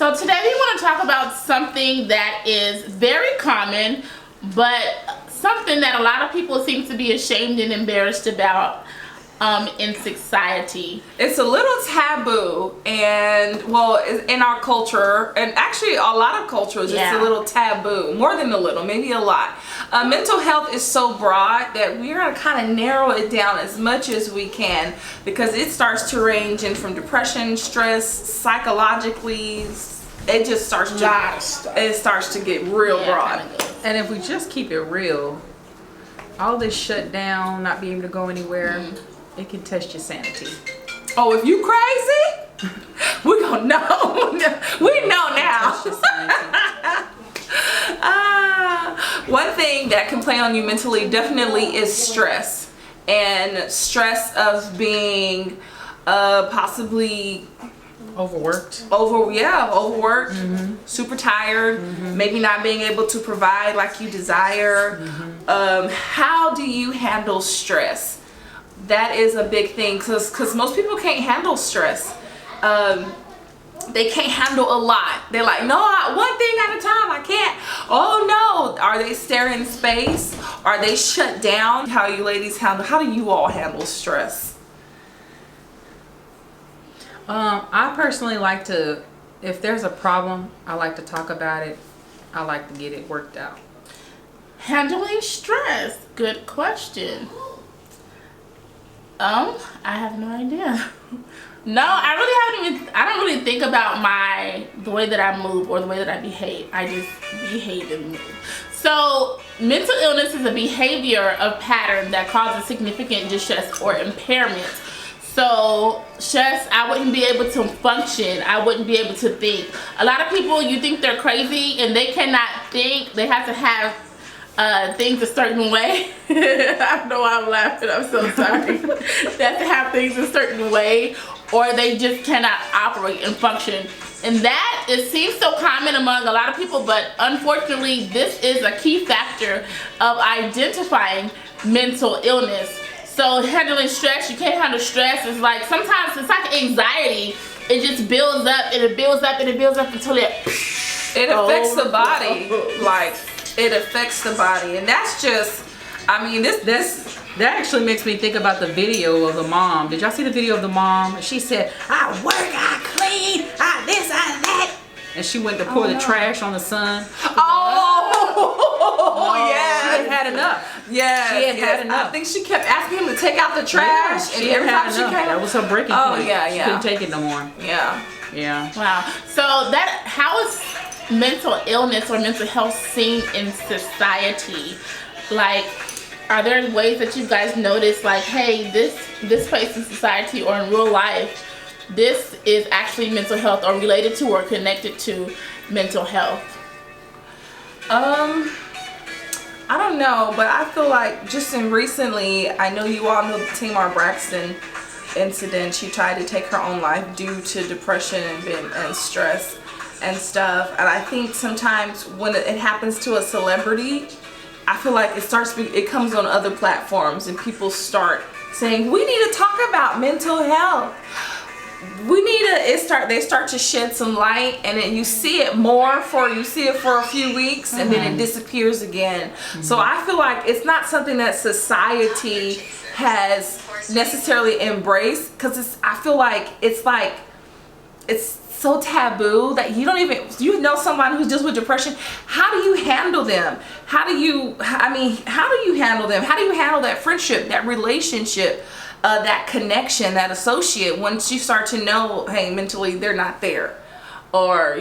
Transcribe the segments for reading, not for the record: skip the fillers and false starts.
So today we want to talk about something that is very common, but something that a lot of people seem to be ashamed and embarrassed about in society. It's a little taboo, and well, in our culture, and actually a lot of cultures, it's a little taboo. More than a little, maybe a lot. Mental health is so broad that we're going to kind of narrow it down as much as we can, because it starts to range in from depression, stress, psychologically. It just starts to get real broad. And if we just keep it real, all this shut down, not being able to go anywhere, it can test your sanity. Oh, if you crazy, we gonna know. We know now. One thing that can play on you mentally definitely is stress, and stress of being possibly overworked, super tired, maybe not being able to provide like you desire. How do you handle stress? That is a big thing, because most people can't handle stress. They can't handle a lot. They're like, no, one thing at a time, I can't. Oh no. Are they staring in space? Are they shut down? How you ladies handle, how do you all handle stress? I personally like to, if there's a problem, I like to talk about it. I like to get it worked out. Handling stress, good question. I have no idea. No, I don't really think about the way that I move or the way that I behave. I just behave and move. So mental illness is a behavior of pattern that causes significant distress or impairment. So stress, I wouldn't be able to function. I wouldn't be able to think. A lot of people, you think they're crazy and they cannot think. They have to have things a certain way. I know I'm laughing, I'm so sorry. They have to have things a certain way, or they just cannot operate and function. And that, it seems so common among a lot of people, but unfortunately this is a key factor of identifying mental illness. So handling stress, you can't handle stress. It's like, sometimes it's like anxiety. It just builds up and it builds up and it builds up until it affects the body. Like, it affects the body, and that's just, I mean, that actually makes me think about the video of the mom. Did y'all see the video of the mom? She said, I work, I clean, I this, I that. And she went to pour the trash on the son. Yeah. She had had enough. Yeah, she had had enough. I think she kept asking him to take out the trash. She had had enough. That was her breaking point. She couldn't take it no more. Yeah. Wow. So how is mental illness or mental health seen in society? Like, are there ways that you guys notice, like, hey, this place in society or in real life, this is actually mental health or related to or connected to mental health? I don't know, but I feel like just recently, I know you all know the Tamar Braxton incident. She tried to take her own life due to depression and stress and stuff. And I think sometimes when it happens to a celebrity, I feel like it comes on other platforms and people start saying, we need to talk about mental health. They start to shed some light, and then you see it for a few weeks, and then it disappears again. So I feel like it's not something that society has necessarily embraced, because I feel like it's so taboo that you know someone who's just with depression. How do you handle them? How do you handle them? How do you handle that friendship, that relationship, that connection, that associate, once you start to know, hey, mentally they're not there, or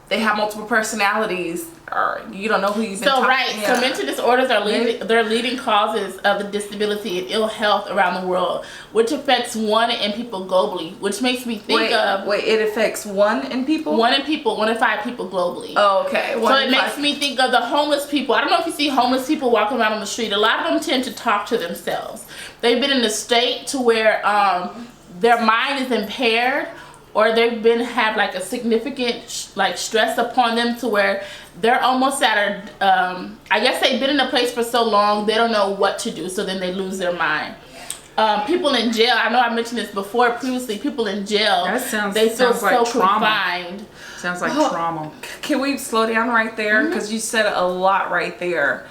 they have multiple personalities, or you don't know who you've been So talking to. so mental disorders are leading causes of the disability and ill health around the world, which affects 1 in people globally, which makes me think it affects 1 in people? 1 in 5 people globally. Oh, okay. So it makes me think of the homeless people. I don't know if you see homeless people walking around on the street. A lot of them tend to talk to themselves. They've been in a state to where their mind is impaired, or they've have like a significant like stress upon them to where they're almost at a I guess they've been in a place for so long they don't know what to do, so then they lose their mind. People in jail, I know I mentioned this before previously, people in jail, they feel so confined. Sounds like trauma. Can we slow down right there? Because you said a lot right there.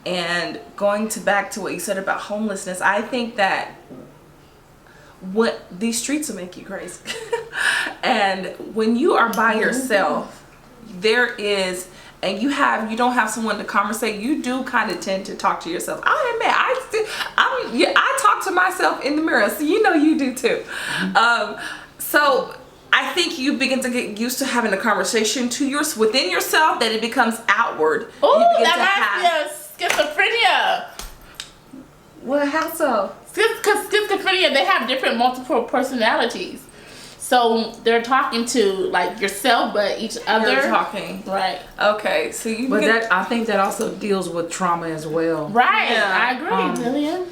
And going back to what you said about homelessness, I think that these streets will make you crazy. And when you are by yourself, and you don't have someone to conversate, you do kind of tend to talk to yourself. I admit, I talk to myself in the mirror, so you know you do too. So I think you begin to get used to having a conversation within yourself, that it becomes outward. Oh, that reminds me of schizophrenia. Well, how so? Because schizophrenia, they have different multiple personalities. So they're talking to like yourself, but each other. You're talking. Right. Okay. So I think that also deals with trauma as well. Right. Yeah. I agree, Lillian.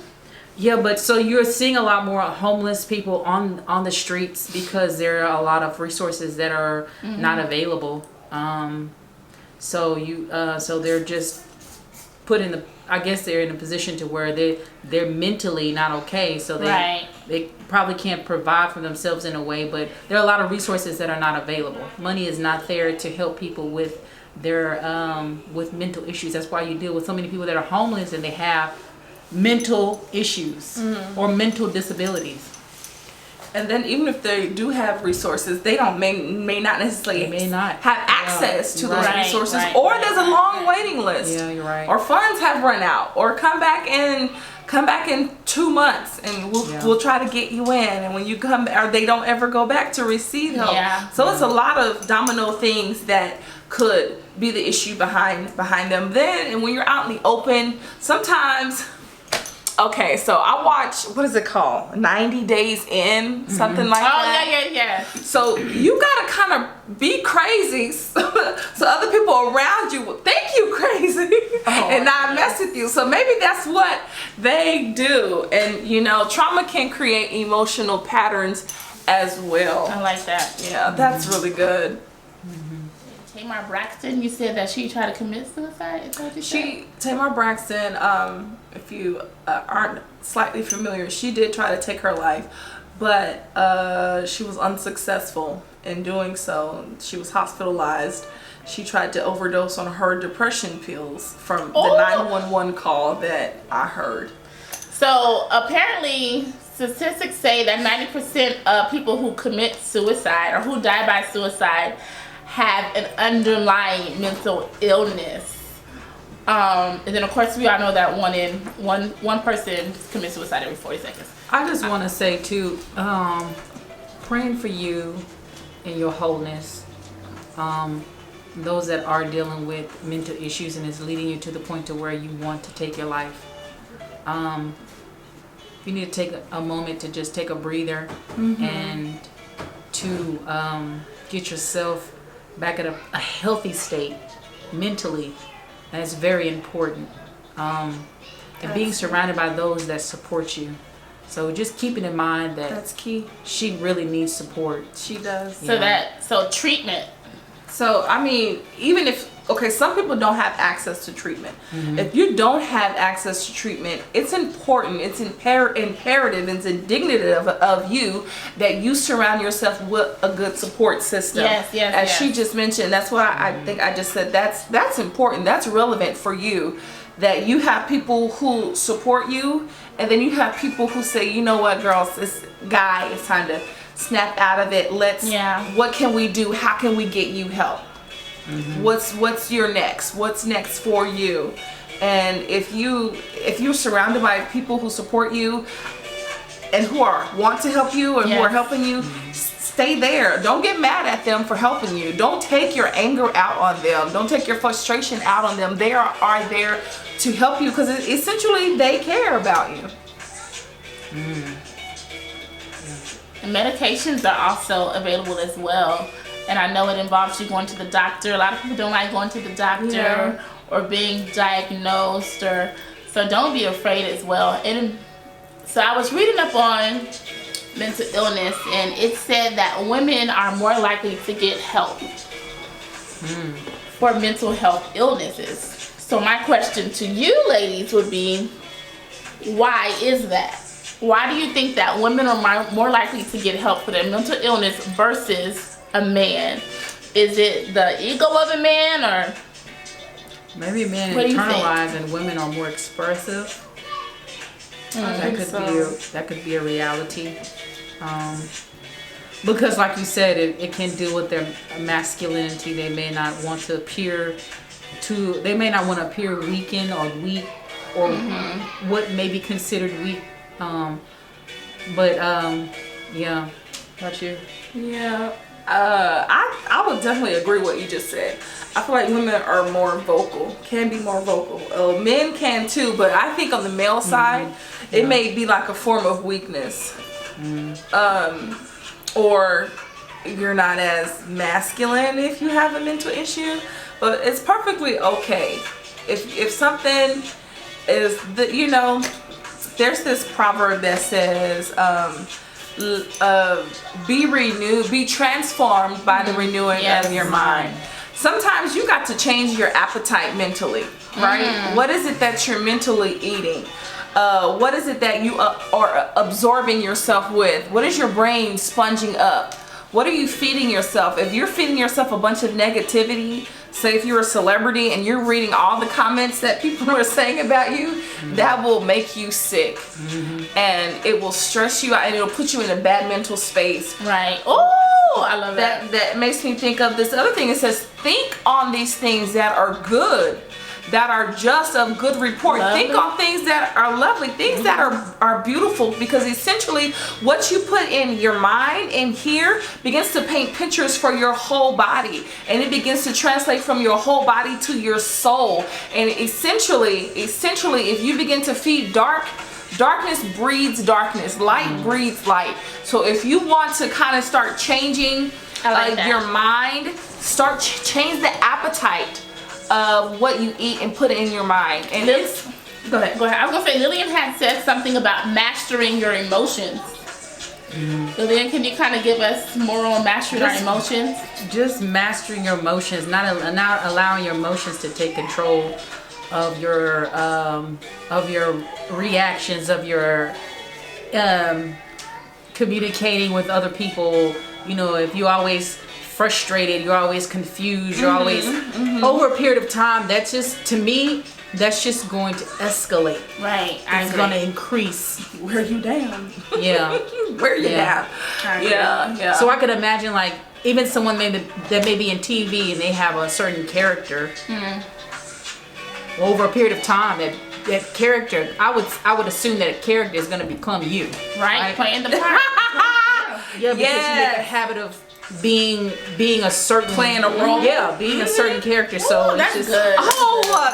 Yeah, but so you're seeing a lot more homeless people on the streets because there are a lot of resources that are not available. So they're just put in they're in a position to where they're mentally not okay, so they probably can't provide for themselves in a way, but there are a lot of resources that are not available. Money is not there to help people with their with mental issues. That's why you deal with so many people that are homeless and they have mental issues or mental disabilities. And then even if they do have resources, they may not necessarily have access to those resources, or there's a long waiting list. Yeah, you're right. Or funds have run out, or come back in 2 months, and we'll try to get you in. And when you come, or they don't ever go back to receive help. Yeah. So it's a lot of domino things that could be the issue behind them. Then, and when you're out in the open, sometimes. Okay, so I watch, what is it called? 90 Days In, something like that. Oh, yeah. So you gotta kind of be crazy so other people around you will think you crazy and not mess with you. So maybe that's what they do. And trauma can create emotional patterns as well. I like that. Yeah, that's really good. Tamar Braxton, you said that she tried to commit suicide? Is that what you said? Tamar Braxton, if you aren't slightly familiar, she did try to take her life, but she was unsuccessful in doing so. She was hospitalized. She tried to overdose on her depression pills from the 911 call that I heard. So apparently statistics say that 90% of people who commit suicide or who die by suicide have an underlying mental illness. And then of course we all know that one person commits suicide every 40 seconds. I just want to say too, praying for you and your wholeness. Those that are dealing with mental issues and it's leading you to the point to where you want to take your life. You need to take a moment to just take a breather and to get yourself back at a healthy state mentally. And it's very important. And being surrounded by those that support you. So just keeping in mind that that's key. She really needs support. She does. So treatment. So I mean, even if some people don't have access to treatment. If you don't have access to treatment, it's important, it's imperative, it's indicative of you that you surround yourself with a good support system. As she just mentioned, that's why I think I just said that's important, that's relevant for you, that you have people who support you, and then you have people who say, you know what, girls, this guy is time to snap out of it. What can we do? How can we get you help? What's your next? What's next for you? And if you're surrounded by people who support you and who want to help you and who are helping you, stay there. Don't get mad at them for helping you. Don't take your anger out on them. Don't take your frustration out on them. They are there to help you because essentially they care about you. And medications are also available as well. And I know it involves you going to the doctor. A lot of people don't like going to the doctor or being diagnosed, so don't be afraid as well. And so I was reading up on mental illness, and it said that women are more likely to get help for mental health illnesses. So my question to you ladies would be, why is that? Why do you think that women are more likely to get help for their mental illness versus a man? Is it the ego of a man, or maybe men internalize and women are more expressive? That could be a reality. Because like you said, it can deal with their masculinity. They may not want to appear weakened or weak, or what may be considered weak. Yeah. How about you? Yeah. I would definitely agree what you just said. I feel like women are more vocal, can be more vocal. Men can too, but I think on the male side, it may be like a form of weakness. Or you're not as masculine if you have a mental issue, but it's perfectly okay. If something is there's this proverb that says, be transformed by the renewing of your mind. Sometimes you got to change your appetite mentally, right? What is it that you're mentally eating? What is it that you are absorbing yourself with? What is your brain sponging up? What are you feeding yourself? If you're feeding yourself a bunch of negativity, say if you're a celebrity and you're reading all the comments that people are saying about you, that will make you sick. And it will stress you out, and it'll put you in a bad mental space. Right. Oh, I love that. That makes me think of this other thing. It says, think on these things that are good, that are just of good report. Lovely. Think on things that are lovely, things that are beautiful, because essentially what you put in your mind and here begins to paint pictures for your whole body, and it begins to translate from your whole body to your soul. And essentially if you begin to feed darkness breeds darkness, light breeds light. So if you want to kind of start changing your mind, change the appetite of what you eat and put it in your mind. And go ahead. I was gonna say, Lillian had said something about mastering your emotions. Lillian, can you kind of give us more on mastering our emotions? Just mastering your emotions, not allowing your emotions to take control of your reactions, of your communicating with other people. If you always frustrated, you're always confused, you're always over a period of time, that's just, to me, that's just going to escalate. Right. It's going to increase. Wear you down. Yeah. Wear you down. Yeah. So I could imagine, like, even someone that may be in TV and they have a certain character. Over a period of time, that character, I would assume that a character is going to become you. Right. Playing the part. Yeah, because you make a habit of being a certain, playing a role. Yeah, being a certain character. So that's it's just good.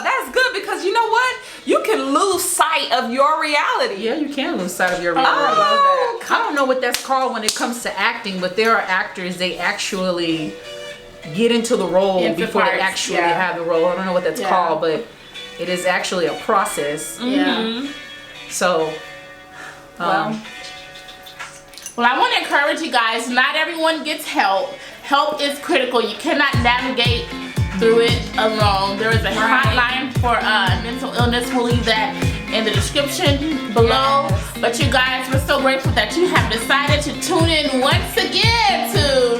That's good, because you know what? You can lose sight of your reality. Yeah, you can lose sight of your reality. I love that. I don't know what that's called when it comes to acting, but there are actors, they actually get into the role before they actually have the role. I don't know what that's called, but it is actually a process. So, well, I want to encourage you guys, not everyone gets help. Help is critical. You cannot navigate through it alone. There is a hotline for mental illness. We'll leave that in the description below. But you guys, we're so grateful that you have decided to tune in once again to